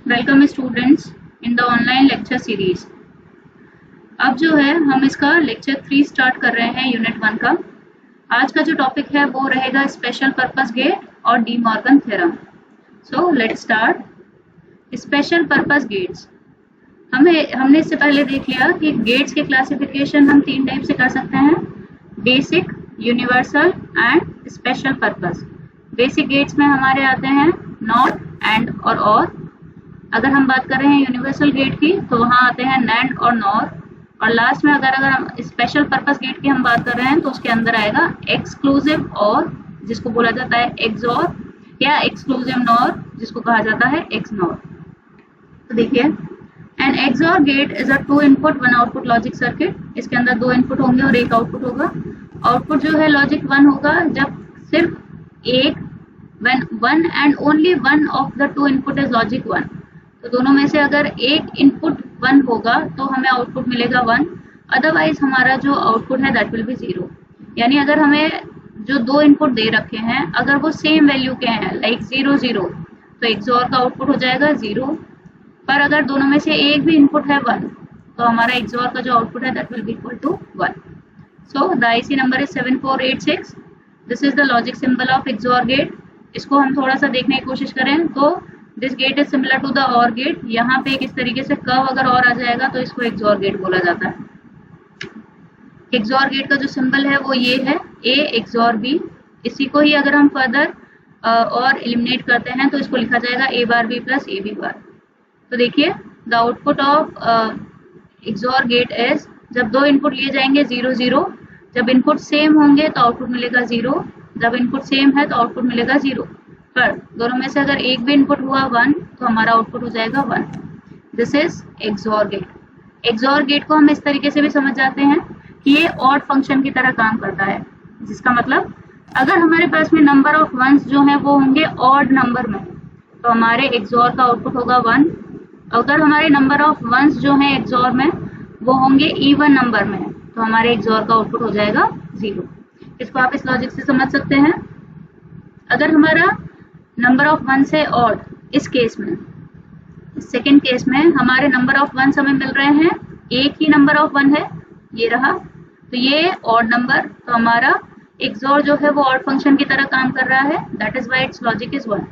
Welcome students in the online lecture series. अब जो है हम इसका लेक्चर 3 स्टार्ट कर रहे हैं यूनिट 1 का। आज का जो टॉपिक है वो रहेगा स्पेशल पर्पस गेट और De Morgan theorem. So let's start. Special purpose gates हमने इससे पहले देख लिया कि गेट्स के क्लासिफिकेशन हम 3 टाइप से कर सकते हैं, basic, universal and special purpose. Basic gates में हमारे आते हैं नॉट, एंड और। अगर हम बात कर रहे हैं यूनिवर्सल गेट की तो वहाँ आते हैं नैंड और नॉर। और लास्ट में अगर हम स्पेशल पर्पस गेट की हम बात कर रहे हैं तो उसके अंदर आएगा एक्सक्लूसिव और, जिसको बोला जाता है एक्सॉर, या एक्सक्लूसिव नॉर, जिसको कहा जाता है एक्सनॉर। तो देखिए, an XOR gate is a 2 input 1 output logic circuit. इसके अंदर 2 इनपुट होंगे और 1 आउटपुट होगा। आउटपुट जो है लॉजिक 1 होगा जब सिर्फ एक, when one and only one of the 2 input is logic 1। तो दोनों में से अगर एक इनपुट 1 होगा तो हमें आउटपुट मिलेगा 1, अदरवाइज हमारा जो आउटपुट है दैट विल बी 0। यानी अगर हमें जो 2 इनपुट दे रखे हैं अगर वो सेम वैल्यू के हैं, लाइक 0 0, तो एक्सॉर का आउटपुट हो जाएगा 0। पर अगर दोनों में से एक भी इनपुट है 1 तो हमारा एक्सॉर का जो आउटपुट है that will be equal to 1। So the IC number is 7486। This is the logic symbol of XOR gate. इसको हम थोड़ा सा देखने की कोशिश करें तो this gate is similar to the OR gate. यहाँ पे इस तरीके से कर्व अगर और आ जाएगा तो इसको एक्सॉर गेट बोला जाता है। एक्सॉर गेट का जो सिंबल है वो ये है, ए एक्सॉर बी। इसी को ही अगर हम फर्दर और एलिमिनेट करते हैं तो इसको लिखा जाएगा A bar B plus A B bar. तो देखिए, the output of XOR gate is, जब 2 इनपुट लिए जाएंगे 0 0, जब इनपुट सेम होंगे तो आउटपुट मिलेगा 0, जब इनपुट सेम है तो आउटपुट मिलेगा 0। पर दोनों में से अगर एक भी इनपुट हुआ 1 तो हमारा आउटपुट हो जाएगा 1। This is XOR gate. XOR gate को हम इस तरीके से भी समझ जाते हैं कि ये ऑड फंक्शन की तरह काम करता है, जिसका मतलब अगर हमारे पास में नंबर ऑफ वंस जो है वो होंगे ऑड नंबर में तो हमारे एक्सॉर का आउटपुट होगा 1। अगर हमारे नंबर ऑफ वंस जो है एक्सॉर में वो होंगे इवन नंबर में तो हमारे एक्सॉर का आउटपुट हो जाएगा 0। इसको आप इस लॉजिक से समझ सकते हैं। अगर हमारा नंबर ऑफ 1 से ऑड, इस केस में, सेकेंड केस में हमारे नंबर ऑफ 1 हमें मिल रहे हैं, एक ही नंबर ऑफ 1 है, ये रहा, तो ये ऑड नंबर, तो हमारा एक्सॉर जो है वो ऑड फंक्शन की तरह काम कर रहा है, that is why it's logic is 1।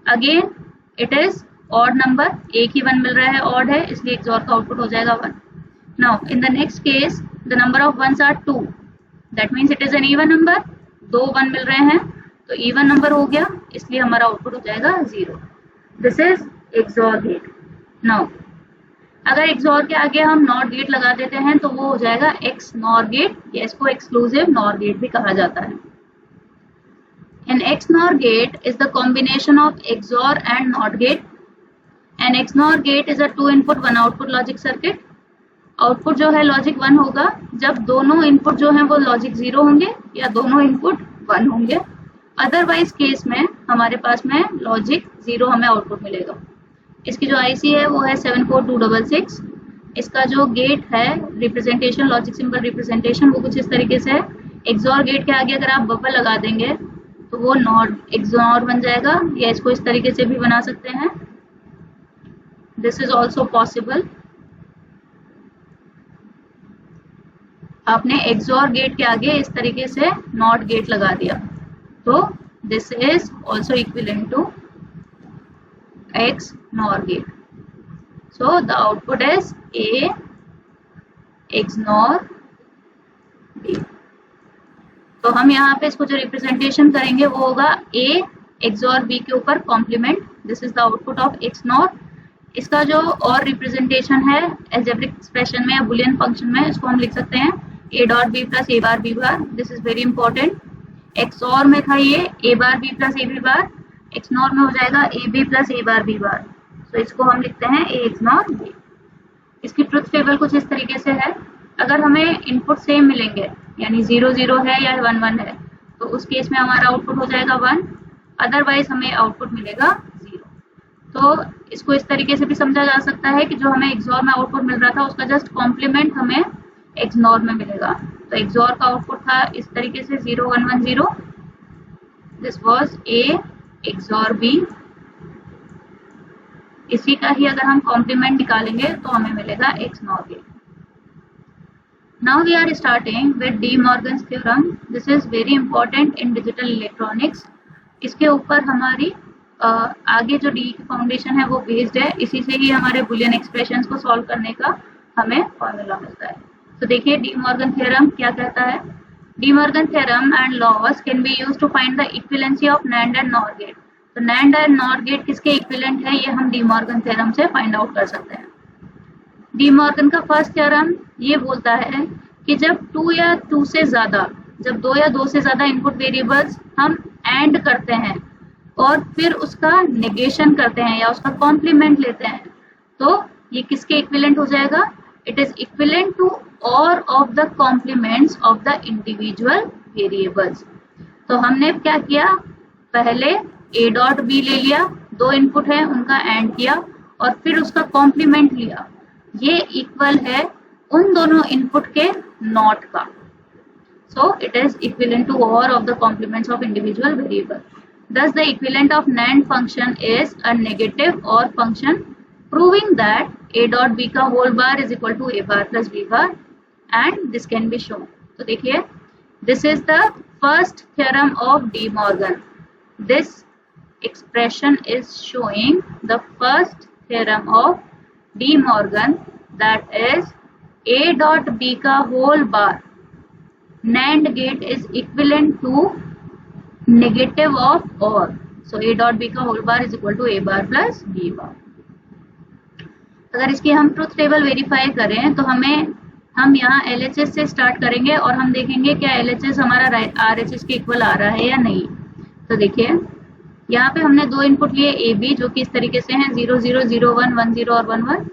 Again it is odd number, एक ही 1 मिल रहा है, ऑड है, इसलिए एक्सॉर का आउटपुट हो जाएगा 1। Now in the next case the number of ones are 2, that means it is an even number, 2 1 मिल रहे हैं तो इवन नंबर हो गया, इसलिए हमारा आउटपुट हो जाएगा 0। This is XOR gate. Now अगर एक्सॉर के आगे हम नॉट गेट लगा देते हैं तो वो हो जाएगा एक्स नॉर गेट, या इसको एक्सक्लूसिव नॉर गेट भी कहा जाता है। An XNOR gate is the combination of XOR and NOT gate. An XNOR gate is a 2 input 1 output logic circuit. Output जो है लॉजिक 1 होगा जब दोनों इनपुट जो है वो लॉजिक 0 होंगे या दोनों इनपुट 1 होंगे। अदरवाइज केस में हमारे पास में लॉजिक 0 हमें आउटपुट मिलेगा। इसकी जो आईसी है वो है 74266। इसका जो गेट है रिप्रेजेंटेशन, लॉजिक सिंबल रिप्रेजेंटेशन, वो कुछ इस तरीके से है। एक्सॉर गेट के आगे अगर आप बबल लगा देंगे तो वो नॉट एक्सॉर बन जाएगा, या इसको इस तरीके से भी बना सकते हैं। This is also possible. आपने एक्सॉर गेट के आगे इस तरीके से नॉट गेट लगा दिया तो this is also equivalent to XNOR gate. So the output is A XNOR B. तो हम यहाँ पे इसको जो रिप्रेजेंटेशन करेंगे वो होगा ए एक्सॉर बी के ऊपर complement. This is the output of XNOR. इसका जो और रिप्रेजेंटेशन है अलजेब्रिक एक्सप्रेशन में या बुलियन फंक्शन में, इसको हम लिख सकते हैं A dot B plus A bar B bar. This is very important. XOR में था ये A bar B plus A B bar, XNOR में हो जाएगा A B plus A bar B bar. तो इसको हम लिखते हैं ए एक्स नॉर बी। इसकी ट्रुथ टेबल कुछ इस तरीके से है। अगर हमें इनपुट सेम मिलेंगे, यानी 0 0 है या 1 1 है, तो उस केस में हमारा आउटपुट हो जाएगा 1, अदरवाइज हमें आउटपुट मिलेगा 0। तो इसको इस तरीके से भी समझा जा सकता है कि जो हमें एक्सॉर में आउटपुट मिल रहा था उसका जस्ट कॉम्प्लीमेंट हमें एक्सनॉर में मिलेगा। तो एक्सॉर का आउटपुट था इस तरीके से 0 1 1 0। This was A XOR B इसी का ही अगर हम कॉम्प्लीमेंट निकालेंगे तो हमें मिलेगा x NOR gate. Now we are starting with De Morgan's theorem. This is very important in digital electronics. इसके ऊपर हमारी आगे जो डी की फाउंडेशन है वो बेस्ड है, इसी से ही हमारे बुलियन एक्सप्रेशंस को सॉल्व करने का हमें फॉर्मूला मिलता है। तो देखिए डी मॉर्गन थ्योरम क्या कहता है। De Morgan theorem and laws can be used to find the equivalency of NAND and NOR gate. तो नैंड एंड नॉर गेट किसके इक्विवेलेंट है ये हम डी मॉर्गन थ्योरम से फाइंड आउट कर सकते हैं। डी मॉर्गन का फर्स्ट थ्योरम ये बोलता है कि जब 2 या 2 से ज्यादा, जब 2 या 2 से ज्यादा इनपुट वेरिएबल्स हम एंड करते हैं और फिर उसका नेगेशन करते हैं या उसका कॉम्प्लीमेंट लेते हैं, तो ये किसके इक्विवेलेंट हो जाएगा। It is equivalent to all of the complements of the individual variables. तो हमने क्या किया, पहले a डॉट b ले लिया, 2 इनपुट है उनका एंड किया और फिर उसका कॉम्प्लीमेंट लिया। ये इक्वल है उन दोनों इनपुट के नॉट का। So it is equivalent to all of the complements of individual variable. Thus the equivalent of NAND function is a negative OR function, proving that a dot b का whole bar is equal to a bar plus b bar, and this can be shown. तो देखिए, this is the first theorem of De Morgan. This expression is showing the first theorem of De Morgan, that is a dot b का whole bar NAND gate is equivalent to negative of OR. So a dot b का whole bar is equal to a bar plus b bar. अगर इसकी हम truth table verify करें तो हम यहाँ LHS से स्टार्ट करेंगे और हम देखेंगे क्या LHS हमारा RHS के इक्वल आ रहा है या नहीं। तो देखिए यहाँ पे हमने 2 इनपुट लिए ए बी, जो कि इस तरीके से हैं 0 0 0 1 1 0 और 1 1।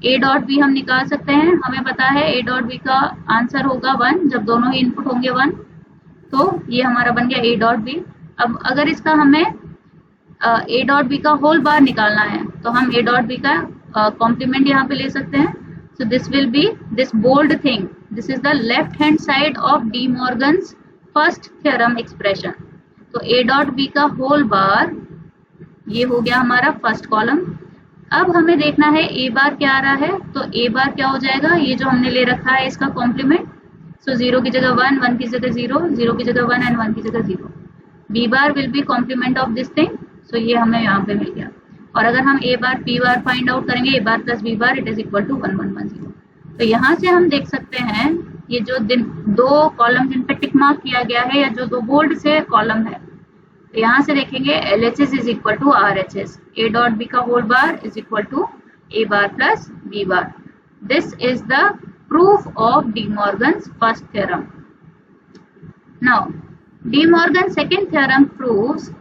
ए डॉट बी हम निकाल सकते हैं, हमें पता है ए डॉट बी का आंसर होगा 1 जब दोनों ही इनपुट होंगे 1। तो ये हमारा बन गया ए डॉट बी। अब अगर इसका हमें ए डॉट बी का होल बार निकालना है तो हम ए डॉट बी का कॉम्प्लीमेंट यहाँ पे ले सकते हैं। So this will be this bold thing, this is the left hand side of De Morgan's first theorem expression. तो ए डॉट बी का होल बार ये हो गया हमारा फर्स्ट कॉलम। अब हमें देखना है ए बार क्या आ रहा है, तो ए बार क्या हो जाएगा, ये जो हमने ले रखा है इसका कॉम्प्लीमेंट। सो 0 की जगह 1, 1 की जगह 0, 0 की जगह 1 एंड 1 की जगह 0। B bar will be complement of this thing. So ये हमें यहाँ पे मिल गया। और अगर हम A bar P bar find out करेंगे, A bar plus B bar it is equal to 1 1 1 0। तो यहाँ से हम देख सकते हैं ये जो 2 कॉलम जिन पे टिक मार्क किया गया है या जो 2 बोल्ड से कॉलम है, तो यहाँ से देखेंगे LHS is equal to RHS, a dot b का whole bar is equal to a bar plus b bar. This is the proof of De Morgan's first theorem. Now De Morgan second theorem proves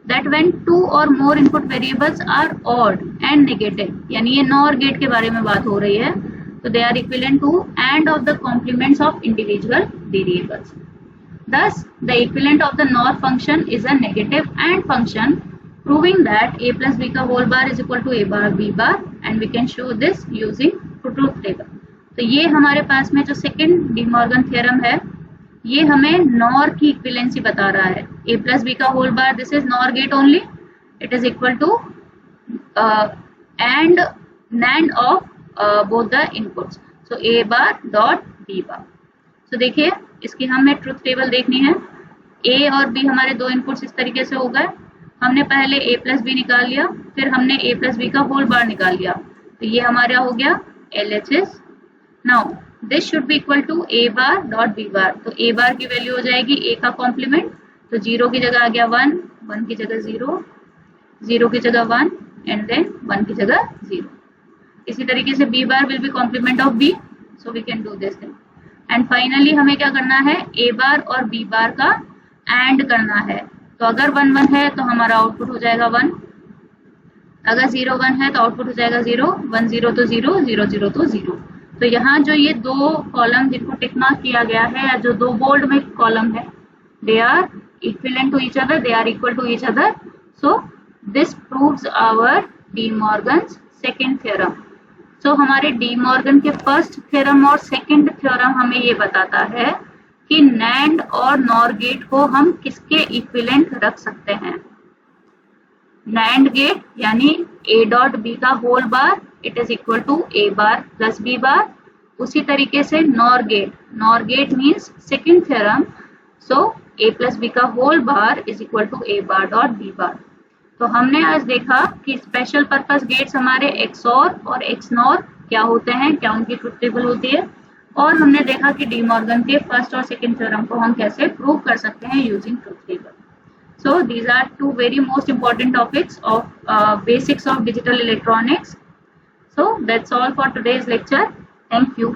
that when 2 or more input variables are odd and negative, यानी ये NOR gate के बारे में बात हो रही है, तो they are equivalent to and of the complements of individual variables. Thus, the equivalent of the NOR function is a negative AND function, proving that a plus b का whole bar is equal to a bar b bar, and we can show this using truth table. तो ये हमारे पास में जो second D Morgan theorem है, ये हमें nor की इक्विवेलेंसी बता रहा है। a प्लस बी का whole bar, this is NOR gate only, it is equal to and NAND of both the inputs. So a bar dot b bar. So देखिए इसकी हमें ट्रुथ टेबल देखनी है। a और b हमारे 2 inputs इस तरीके से हो गए। हमने पहले a प्लस बी निकाल लिया, फिर हमने a प्लस बी का होल बार निकाल लिया, तो ये हमारा हो गया LHS। Now this should be equal to a bar dot b bar. तो a बार की वैल्यू हो जाएगी a का कॉम्प्लीमेंट, तो 0 की जगह आ गया 1, 1 की जगह 0, 0 की जगह 1 एंड देन 1 की जगह 0। इसी तरीके से b bar will be complement of b, so we can do this thing. And finally हमें क्या करना है, a बार और b बार का एंड करना है। तो अगर 1 1 है तो हमारा आउटपुट हो जाएगा 1, अगर 0 1 है तो आउटपुट हो जाएगा 0, 1 0 तो 0, 0 0 तो 0। तो यहाँ जो ये 2 कॉलम जिनको टिक मार्क किया गया है या जो 2 बोल्ड में कॉलम है, they are equivalent to each other, they are equal to each other. So this proves our De Morgan's second theorem. So हमारे डी मॉर्गन के फर्स्ट थ्योरम और सेकेंड थ्योरम हमें ये बताता है कि NAND और NOR गेट को हम किसके इक्विवेलेंट रख सकते हैं। NAND गेट यानी A डॉट B का whole bar it is equal to A bar plus B bar. उसी तरीके से NOR gate means second theorem, so A plus B का whole bar is equal to A bar dot B bar. तो हमने आज देखा कि स्पेशल पर्पस गेट्स हमारे XOR और XNOR क्या होते हैं, क्या उनकी ट्रुथ टेबल होती है, और हमने देखा कि डी मॉर्गन के फर्स्ट और सेकंड थ्योरम को हम कैसे प्रूव कर सकते हैं using truth table. So these are two very most important topics of basics of digital electronics. So that's all for today's lecture. Thank you.